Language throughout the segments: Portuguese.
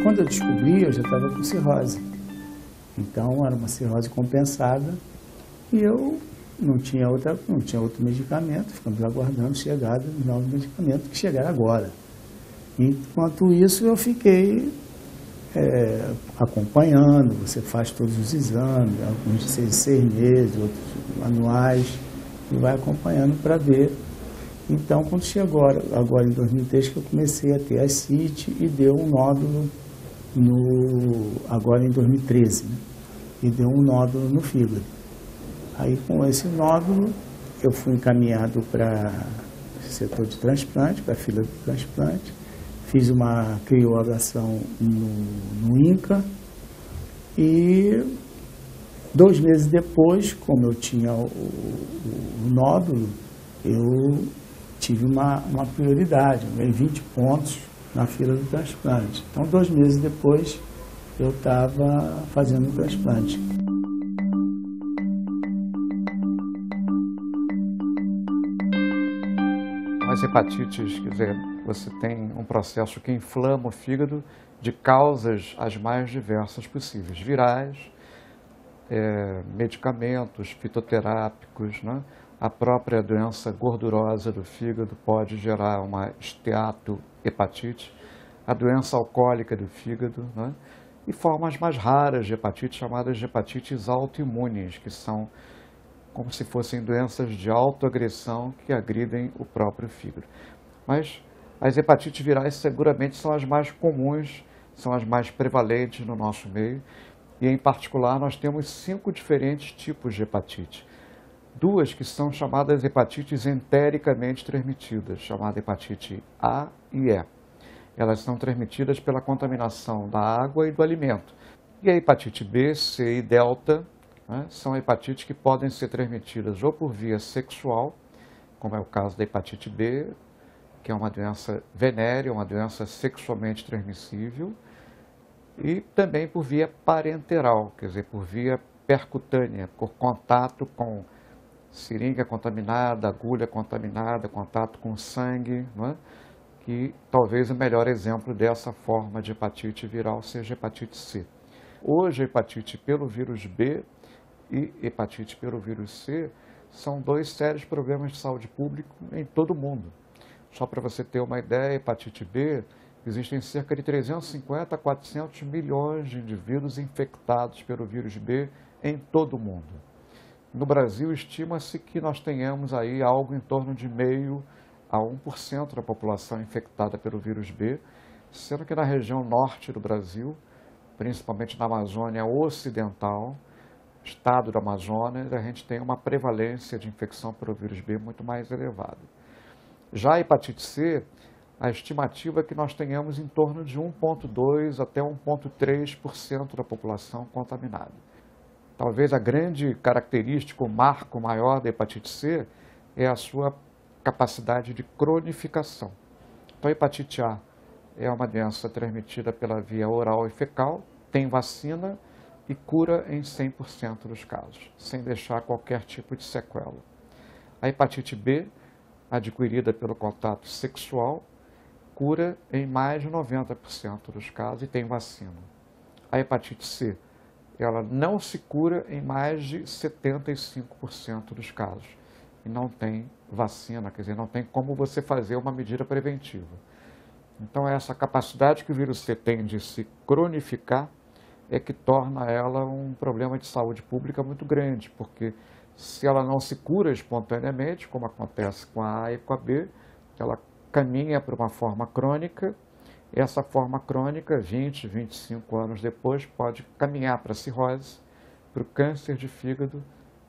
quando eu descobri, eu já estava com cirrose. Então, era uma cirrose compensada e eu não tinha outro medicamento, ficamos aguardando chegar do novo medicamento que chegar agora. Enquanto isso, eu fiquei acompanhando, você faz todos os exames, alguns de 6 meses, outros anuais, e vai acompanhando para ver. Então, quando chegou agora em 2003, que eu comecei a ter ascite e deu um nódulo agora em 2013, né? E deu um nódulo no fígado. Aí, com esse nódulo, eu fui encaminhado para o setor de transplante, para a fila de transplante. Fiz uma crioabração no INCA e 2 meses depois, como eu tinha o nódulo, eu tive uma prioridade, 20 pontos na fila do transplante. Então, 2 meses depois, eu estava fazendo o transplante. As hepatites, quer dizer, você tem um processo que inflama o fígado de causas as mais diversas possíveis, virais, medicamentos fitoterápicos, né? A própria doença gordurosa do fígado pode gerar uma esteatohepatite, a doença alcoólica do fígado, né? E formas mais raras de hepatite, chamadas de hepatites autoimunes, que são como se fossem doenças de autoagressão que agridem o próprio fígado. Mas as hepatites virais seguramente são as mais comuns, são as mais prevalentes no nosso meio, e em particular nós temos 5 diferentes tipos de hepatite. 2 que são chamadas hepatites entericamente transmitidas, chamada hepatite A e E. Elas são transmitidas pela contaminação da água e do alimento. E a hepatite B, C e delta, né, são hepatites que podem ser transmitidas ou por via sexual, como é o caso da hepatite B, que é uma doença venérea, uma doença sexualmente transmissível, e também por via parenteral, quer dizer, por via percutânea, por contato com seringa contaminada, agulha contaminada, contato com sangue, não é? Que talvez o melhor exemplo dessa forma de hepatite viral seja a hepatite C. Hoje, a hepatite pelo vírus B e hepatite pelo vírus C são 2 sérios problemas de saúde pública em todo o mundo. Só para você ter uma ideia, a hepatite B, existem cerca de 350 a 400 milhões de indivíduos infectados pelo vírus B em todo o mundo. No Brasil, estima-se que nós tenhamos aí algo em torno de 0,5% a 1% da população infectada pelo vírus B, sendo que na região norte do Brasil, principalmente na Amazônia Ocidental, estado da Amazônia, a gente tem uma prevalência de infecção pelo vírus B muito mais elevada. Já a hepatite C, a estimativa é que nós tenhamos em torno de 1,2% até 1,3% da população contaminada. Talvez a grande característica, o marco maior da hepatite C é a sua capacidade de cronificação. Então, a hepatite A é uma doença transmitida pela via oral e fecal, tem vacina e cura em 100% dos casos, sem deixar qualquer tipo de sequela. A hepatite B, adquirida pelo contato sexual, cura em mais de 90% dos casos e tem vacina. A hepatite C, ela não se cura em mais de 75% dos casos e não tem vacina, quer dizer, não tem como você fazer uma medida preventiva. Então, essa capacidade que o vírus C tem de se cronificar é que torna ela um problema de saúde pública muito grande, porque se ela não se cura espontaneamente, como acontece com a A e com a B, ela caminha para uma forma crônica. Essa forma crônica, 20, 25 anos depois, pode caminhar para a cirrose, para o câncer de fígado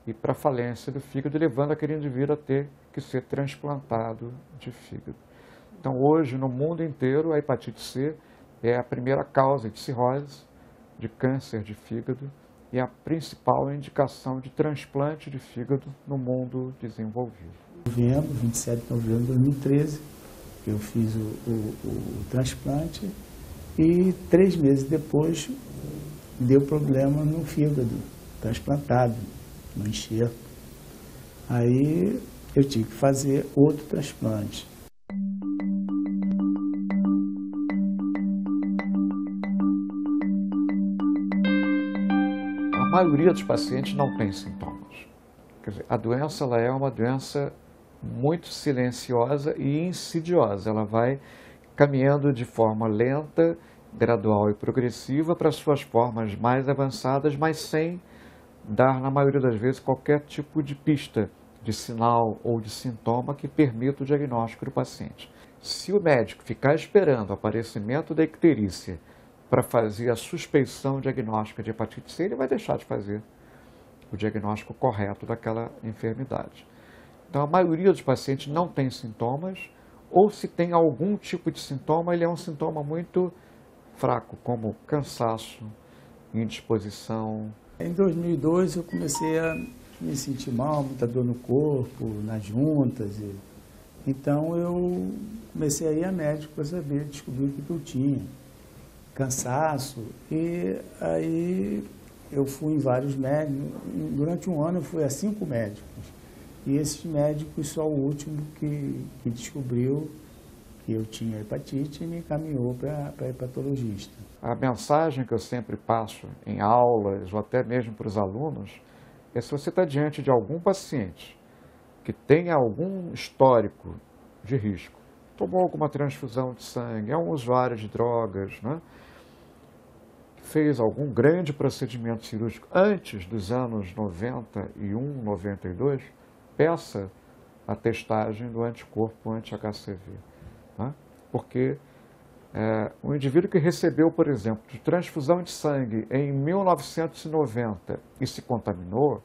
e para a falência do fígado, levando aquele indivíduo a ter que ser transplantado de fígado. Então, hoje, no mundo inteiro, a hepatite C é a primeira causa de cirrose, de câncer de fígado e a principal indicação de transplante de fígado no mundo desenvolvido. Novembro, 27 de novembro de 2013, eu fiz o transplante e 3 meses depois deu problema no fígado transplantado, no enxerto. Aí eu tive que fazer outro transplante. maioria dos pacientes não tem sintomas. Quer dizer, a doença ela é uma doença muito silenciosa e insidiosa. Ela vai caminhando de forma lenta, gradual e progressiva para suas formas mais avançadas, mas sem dar, na maioria das vezes, qualquer tipo de pista, de sinal ou de sintoma que permita o diagnóstico do paciente. Se o médico ficar esperando o aparecimento da icterícia para fazer a suspeição diagnóstica de hepatite C, ele vai deixar de fazer o diagnóstico correto daquela enfermidade. Então, a maioria dos pacientes não tem sintomas, ou se tem algum tipo de sintoma, ele é um sintoma muito fraco, como cansaço, indisposição. Em 2002 eu comecei a me sentir mal, muita dor no corpo, nas juntas. Então eu comecei a ir a médico para saber, descobrir o que eu tinha. Cansaço. E aí eu fui em vários médicos. Durante um ano eu fui a 5 médicos. E esses médicos, só o último que descobriu que eu tinha hepatite e me encaminhou para hepatologista. A mensagem que eu sempre passo em aulas ou até mesmo para os alunos é: se você está diante de algum paciente que tenha algum histórico de risco, tomou alguma transfusão de sangue, é um usuário de drogas, né? Fez algum grande procedimento cirúrgico antes dos anos 91, 92, peça a testagem do anticorpo anti-HCV. Né? Porque um indivíduo que recebeu, por exemplo, de transfusão de sangue em 1990 e se contaminou,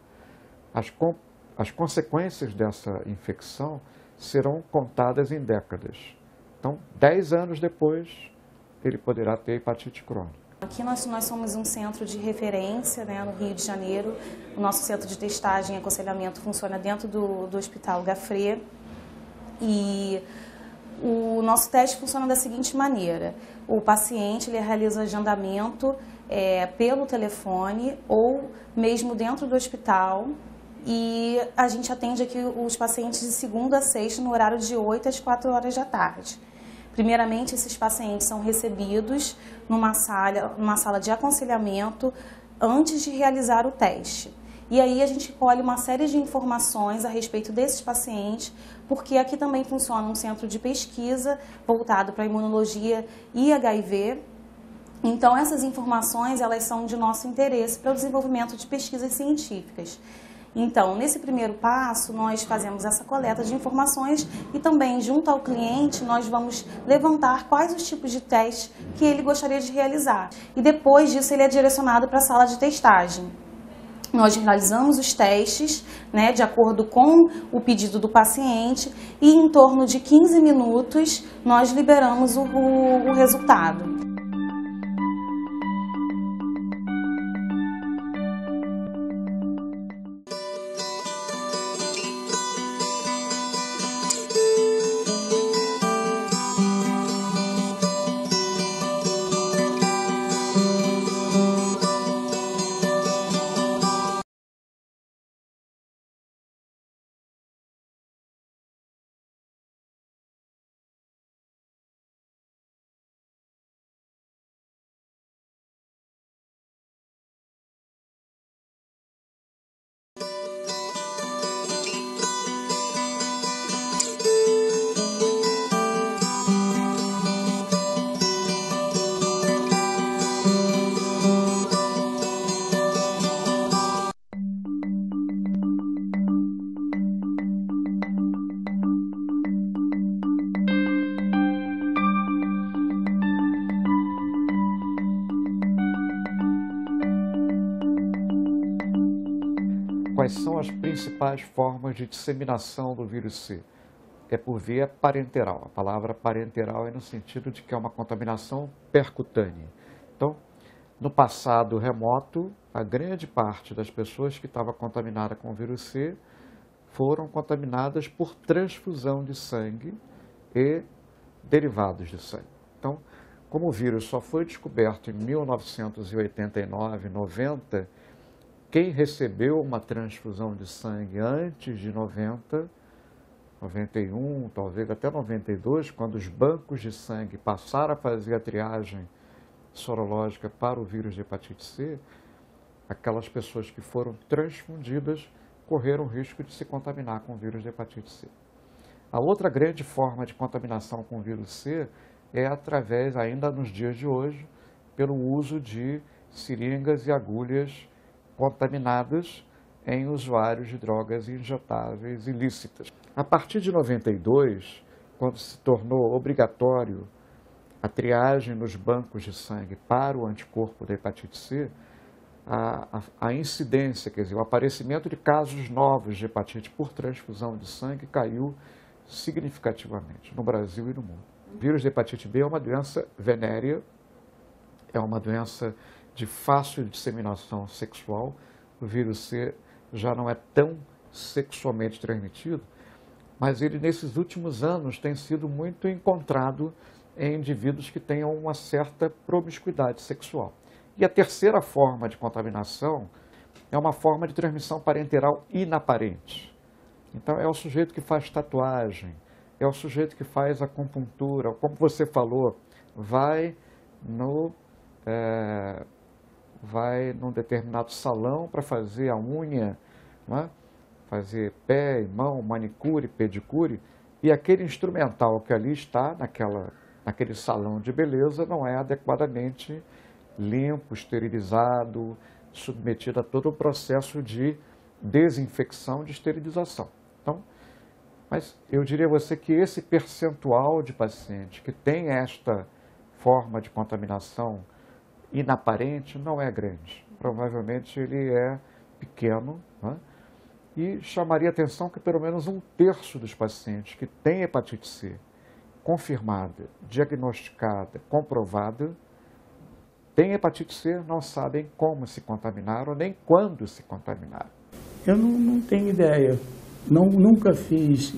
as consequências dessa infecção serão contadas em décadas. Então, 10 anos depois, ele poderá ter hepatite crônica. Aqui nós somos um centro de referência, né, no Rio de Janeiro. O nosso centro de testagem e aconselhamento funciona dentro do Hospital Gafré. E o nosso teste funciona da seguinte maneira: o paciente ele realiza o agendamento pelo telefone ou mesmo dentro do hospital, e a gente atende aqui os pacientes de segunda a sexta no horário de 8 às 4 horas da tarde. Primeiramente, esses pacientes são recebidos numa sala de aconselhamento antes de realizar o teste. E aí a gente colhe uma série de informações a respeito desses pacientes, porque aqui também funciona um centro de pesquisa voltado para imunologia e HIV. Então, essas informações elas são de nosso interesse para o desenvolvimento de pesquisas científicas. Então, nesse primeiro passo, nós fazemos essa coleta de informações e também, junto ao cliente, nós vamos levantar quais os tipos de testes que ele gostaria de realizar. E depois disso, ele é direcionado para a sala de testagem. Nós realizamos os testes, né, de acordo com o pedido do paciente, e em torno de 15 minutos nós liberamos o resultado. Quais são as principais formas de disseminação do vírus C? É por via parenteral. A palavra parenteral é no sentido de que é uma contaminação percutânea. Então, no passado remoto, a grande parte das pessoas que estava contaminada com o vírus C foram contaminadas por transfusão de sangue e derivados de sangue. Então, como o vírus só foi descoberto em 1989, 90, quem recebeu uma transfusão de sangue antes de 90, 91, talvez até 92, quando os bancos de sangue passaram a fazer a triagem sorológica para o vírus de hepatite C, aquelas pessoas que foram transfundidas correram o risco de se contaminar com o vírus de hepatite C. A outra grande forma de contaminação com o vírus C é através, ainda nos dias de hoje, pelo uso de seringas e agulhas contaminadas em usuários de drogas injetáveis ilícitas. A partir de 92, quando se tornou obrigatório a triagem nos bancos de sangue para o anticorpo da hepatite C, a incidência, quer dizer, o aparecimento de casos novos de hepatite por transfusão de sangue caiu significativamente no Brasil e no mundo. O vírus de hepatite B é uma doença venérea, é uma doença de fácil disseminação sexual. O vírus C já não é tão sexualmente transmitido, mas ele, nesses últimos anos, tem sido muito encontrado em indivíduos que tenham uma certa promiscuidade sexual. E a terceira forma de contaminação é uma forma de transmissão parenteral inaparente. Então, é o sujeito que faz tatuagem, é o sujeito que faz acupuntura, como você falou, vai num determinado salão para fazer a unha, não é? Fazer pé e mão, manicure, pedicure, e aquele instrumental que ali está, naquele salão de beleza, não é adequadamente limpo, esterilizado, submetido a todo o processo de desinfecção, de esterilização. Então, mas eu diria a você que esse percentual de pacientes que tem esta forma de contaminação inaparente não é grande. Provavelmente ele é pequeno, né? E chamaria a atenção que pelo menos 1/3 dos pacientes que têm hepatite C confirmada, diagnosticada, comprovada, têm hepatite C, não sabem como se contaminaram, nem quando se contaminaram. Eu não tenho ideia. Nunca fiz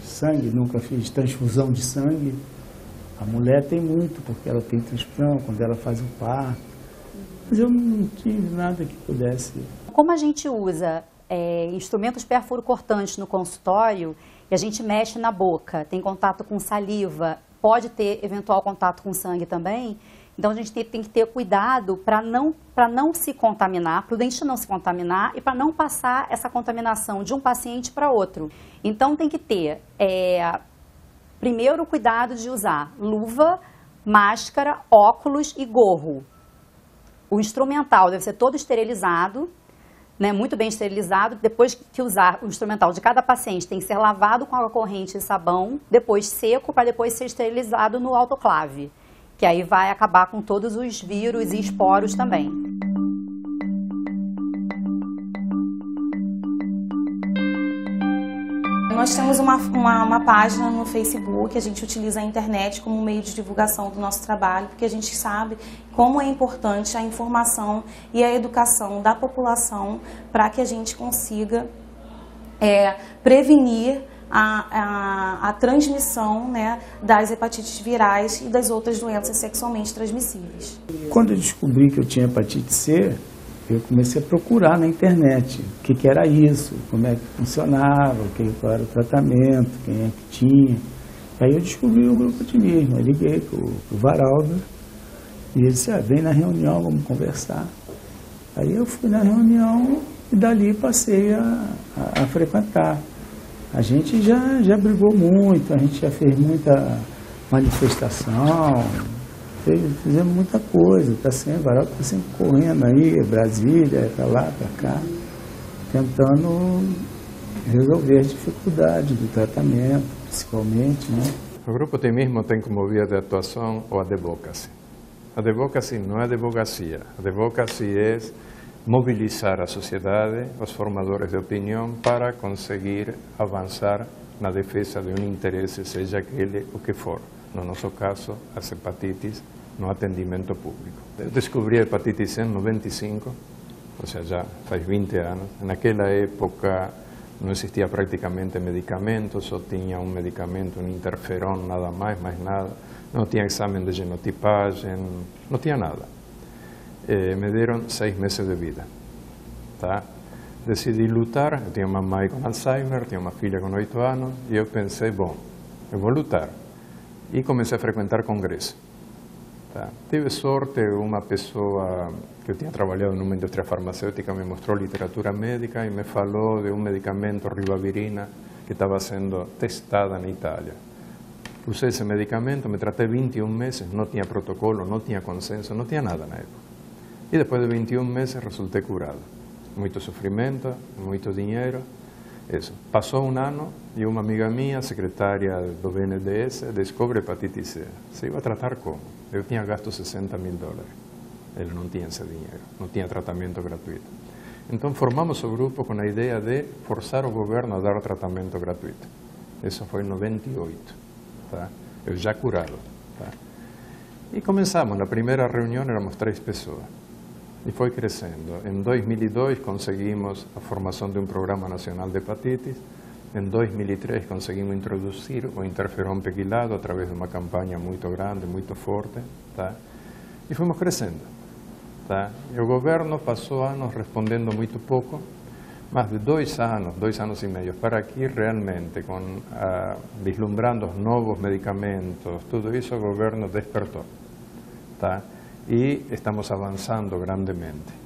sangue, nunca fiz transfusão de sangue. A mulher tem muito, porque ela tem transfusão, quando ela faz o parto. Mas eu não tive nada que pudesse. Como a gente usa instrumentos perfuro-cortantes no consultório, e a gente mexe na boca, tem contato com saliva, pode ter eventual contato com sangue também, então a gente tem que ter cuidado para não se contaminar, para o dente não se contaminar e para não passar essa contaminação de um paciente para outro. Então tem que ter, primeiro, o cuidado de usar luva, máscara, óculos e gorro. O instrumental deve ser todo esterilizado, né, muito bem esterilizado. Depois que usar o instrumental de cada paciente, tem que ser lavado com água corrente e sabão, depois seco, para depois ser esterilizado no autoclave, que aí vai acabar com todos os vírus e esporos também. Nós temos uma página no Facebook, a gente utiliza a internet como meio de divulgação do nosso trabalho, porque a gente sabe como é importante a informação e a educação da população para que a gente consiga prevenir a transmissão, né, das hepatites virais e das outras doenças sexualmente transmissíveis. Quando eu descobri que eu tinha hepatite C, eu comecei a procurar na internet o que era isso, como é que funcionava, qual era o tratamento, quem é que tinha. Aí eu descobri o grupo otimismo, eu liguei para o Varaldo e ele disse, vem na reunião, vamos conversar. Aí eu fui na reunião e dali passei a frequentar. A gente já brigou muito, a gente já fez muita manifestação, fizemos muita coisa, o Varaldo está sempre correndo aí, Brasília, para lá, para cá, tentando resolver as dificuldades do tratamento, principalmente, né? O Grupo Otimismo tem como via de atuação o advocacy. Advocacy não é advocacia. Advocacy é mobilizar a sociedade, os formadores de opinião, para conseguir avançar na defesa de um interesse, seja aquele o que for. No nosso caso, as hepatites no atendimento público. Eu descobri a hepatite C em 95, ou seja, já faz 20 anos. Naquela época não existia praticamente medicamento, só tinha um medicamento, um interferon, nada mais nada. Não tinha exame de genotipagem, não tinha nada. Me deram 6 meses de vida. Tá? Decidi lutar, eu tinha uma mãe com Alzheimer, tinha uma filha com 8 anos, e eu pensei, bom, eu vou lutar. E comecei a frequentar congresso. Tá? Tive sorte, uma pessoa que eu tinha trabalhado numa indústria farmacêutica me mostrou literatura médica e me falou de um medicamento, ribavirina, que estava sendo testada na Itália. Usei esse medicamento, me tratei 21 meses, não tinha protocolo, não tinha consenso, não tinha nada na época. E depois de 21 meses resultei curado. Muito sofrimento, muito dinheiro. Isso. Passou um ano e uma amiga minha, secretária do BNDES, descobre hepatite C. Se iba a tratar como? Eu tinha gasto $60 mil. Ele não tinha esse dinheiro, não tinha tratamento gratuito. Então formamos o grupo com a ideia de forçar o governo a dar o tratamento gratuito. Isso foi em 98, tá? Eu já curado. Tá? E começamos, na primeira reunião éramos 3 pessoas. E foi crescendo. Em 2002 conseguimos a formação de um programa nacional de hepatites. Em 2003 conseguimos introduzir o interferon pegilado através de uma campanha muito grande, muito forte. Tá? E fomos crescendo. Tá? E o governo passou anos respondendo muito pouco, mas de 2 anos e meio para aqui, realmente, vislumbrando os novos medicamentos, tudo isso, o governo despertou. Tá? E estamos avançando grandemente.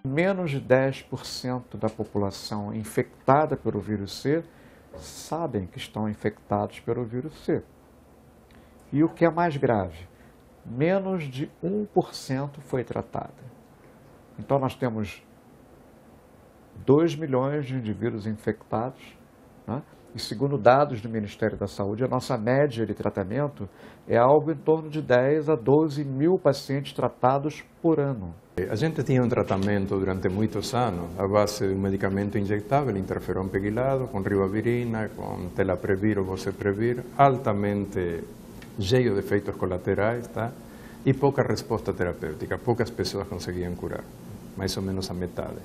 Menos de 10% da população infectada pelo vírus C sabem que estão infectados pelo vírus C. E o que é mais grave, menos de 1% foi tratada. Então nós temos 2 milhões de indivíduos infectados, né? E segundo dados do Ministério da Saúde, a nossa média de tratamento é algo em torno de 10 a 12 mil pacientes tratados por ano. A gente tinha um tratamento durante muitos anos, a base de um medicamento injetável, interferon pegilado, com ribavirina, com telaprevir ou boceprevir, altamente cheio de efeitos colaterais, tá? E pouca resposta terapêutica, poucas pessoas conseguiam curar, mais ou menos a metade.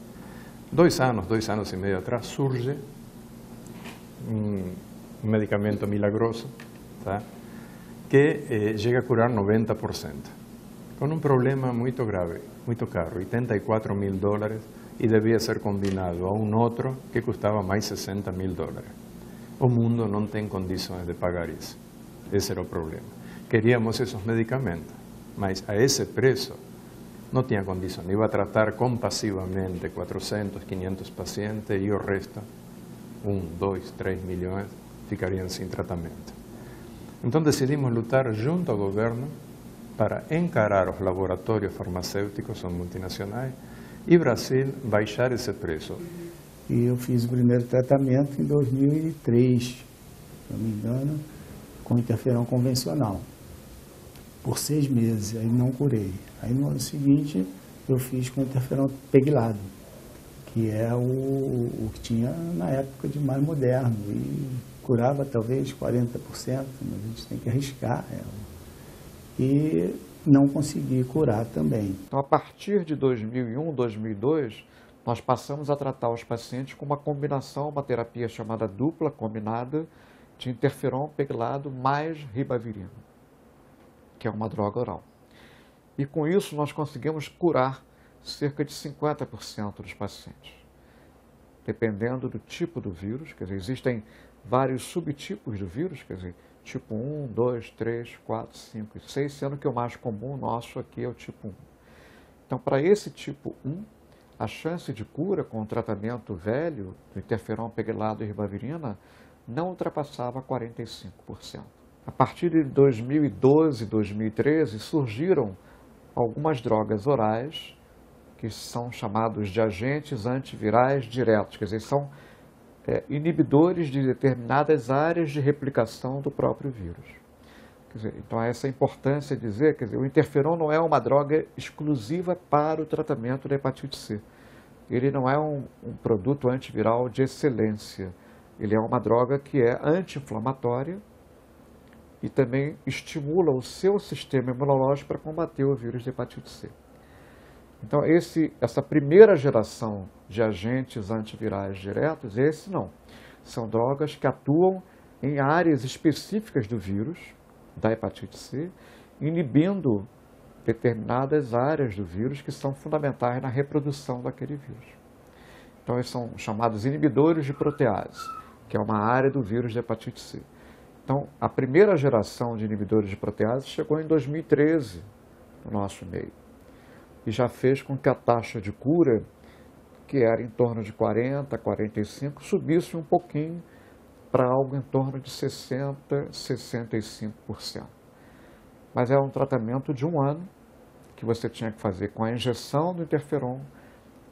2 anos e meio atrás, surge um medicamento milagroso, tá? Que chega a curar 90%, com um problema muito grave, muito caro, $84 mil, e devia ser combinado a um outro que custava mais $60 mil. O mundo não tem condições de pagar isso. Esse era o problema. Queríamos esses medicamentos, mas a esse preço não tinha condição. Iba a tratar compassivamente 400, 500 pacientes e o resto, 1, 2, 3 milhões, ficariam sem tratamento. Então decidimos lutar junto ao governo para encarar os laboratórios farmacêuticos, são multinacionais, e Brasil baixar esse preço. E eu fiz o primeiro tratamento em 2003, se não me engano, com interferão convencional, por 6 meses, aí não curei. Aí no ano seguinte eu fiz com interferão pegilado, que é o que tinha na época de mais moderno, e curava talvez 40%, mas a gente tem que arriscar ela. E não consegui curar também. Então, a partir de 2001, 2002, nós passamos a tratar os pacientes com uma combinação, uma terapia chamada dupla combinada de interferon pegilado mais ribavirina, que é uma droga oral. E com isso nós conseguimos curar cerca de 50% dos pacientes, dependendo do tipo do vírus. Quer dizer, existem vários subtipos do vírus, quer dizer, tipo 1, 2, 3, 4, 5 e 6, sendo que o mais comum nosso aqui é o tipo 1. Então, para esse tipo 1, a chance de cura com o tratamento velho do interferon pegilado e ribavirina não ultrapassava 45%. A partir de 2012, 2013, surgiram algumas drogas orais que são chamados de agentes antivirais diretos, quer dizer, são inibidores de determinadas áreas de replicação do próprio vírus. Quer dizer, então, essa importância de dizer, quer dizer, o interferon não é uma droga exclusiva para o tratamento da hepatite C. Ele não é um produto antiviral de excelência. Ele é uma droga que é anti-inflamatória e também estimula o seu sistema imunológico para combater o vírus de hepatite C. Então, essa primeira geração de agentes antivirais diretos, esse não. São drogas que atuam em áreas específicas do vírus, da hepatite C, inibindo determinadas áreas do vírus que são fundamentais na reprodução daquele vírus. Então, eles são chamados inibidores de protease, que é uma área do vírus de hepatite C. Então, a primeira geração de inibidores de protease chegou em 2013 no nosso meio e já fez com que a taxa de cura, que era em torno de 40%, 45%, subisse um pouquinho para algo em torno de 60%, 65%. Mas é um tratamento de 1 ano que você tinha que fazer com a injeção do interferon,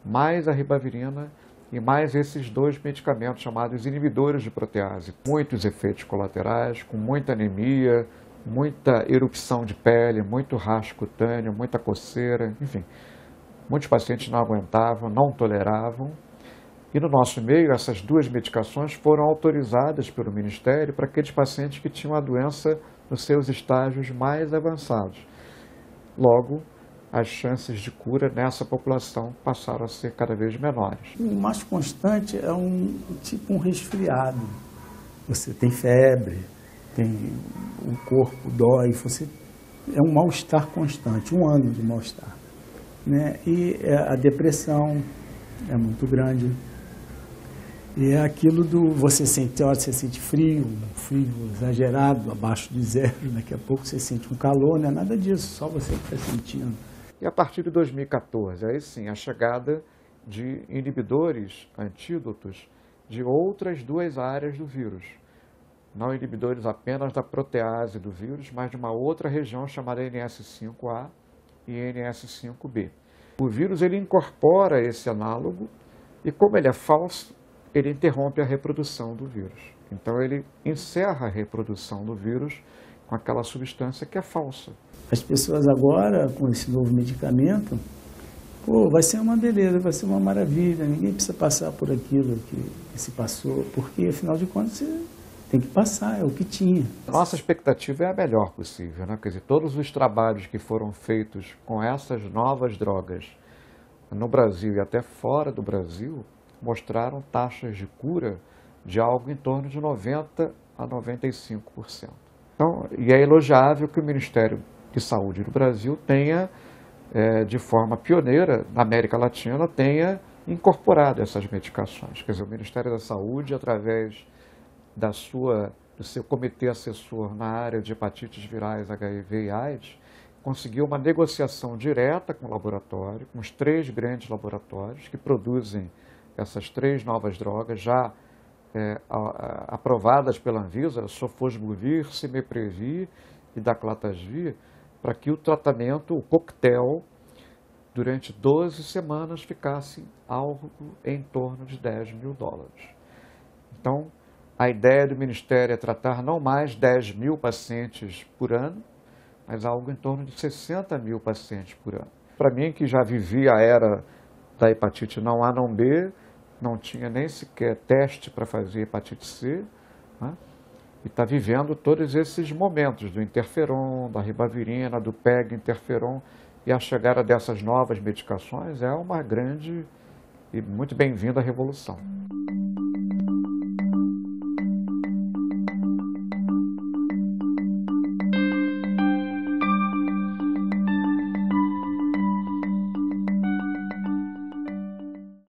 mais a ribavirina e mais esses 2 medicamentos chamados inibidores de protease. Muitos efeitos colaterais, com muita anemia, muita erupção de pele, muito rasgo cutâneo, muita coceira, enfim. Muitos pacientes não aguentavam, não toleravam. E no nosso meio, essas 2 medicações foram autorizadas pelo Ministério para aqueles pacientes que tinham a doença nos seus estágios mais avançados. Logo, as chances de cura nessa população passaram a ser cada vez menores. O mais constante é tipo um resfriado. Você tem febre, o corpo dói, é um mal-estar constante, 1 ano de mal-estar. Né? E a depressão é muito grande. E é aquilo você sente frio exagerado, abaixo de 0, daqui a pouco você sente um calor, não é nada disso, só você que está sentindo. E a partir de 2014, aí sim, a chegada de inibidores, antídotos, de outras 2 áreas do vírus. Não inibidores apenas da protease do vírus, mas de uma outra região chamada NS5A e NS5B. O vírus ele incorpora esse análogo e, como ele é falso, ele interrompe a reprodução do vírus. Então, ele encerra a reprodução do vírus com aquela substância que é falsa. As pessoas agora, com esse novo medicamento, vai ser uma beleza, vai ser uma maravilha, ninguém precisa passar por aquilo que se passou, porque, afinal de contas, você tem que passar, é o que tinha. Nossa expectativa é a melhor possível, né? Quer dizer, todos os trabalhos que foram feitos com essas novas drogas no Brasil e até fora do Brasil mostraram taxas de cura de algo em torno de 90% a 95%. Então, e é elogiável que o Ministério de Saúde do Brasil tenha, de forma pioneira, na América Latina, tenha incorporado essas medicações. Quer dizer, o Ministério da Saúde, através do seu comitê assessor na área de hepatites virais, HIV e AIDS, conseguiu uma negociação direta com o laboratório, com os 3 grandes laboratórios que produzem essas 3 novas drogas já aprovadas pela Anvisa, Sofosbuvir, Cimeprevir e Daclatasvir, para que o tratamento, o coquetel, durante 12 semanas ficasse algo em torno de $10 mil. Então, a ideia do Ministério é tratar não mais 10 mil pacientes por ano, mas algo em torno de 60 mil pacientes por ano. Para mim, que já vivi a era da hepatite não A, não B, não tinha nem sequer teste para fazer hepatite C, né? E está vivendo todos esses momentos do interferon, da ribavirina, do PEG interferon, e a chegada dessas novas medicações é uma grande e muito bem-vinda revolução.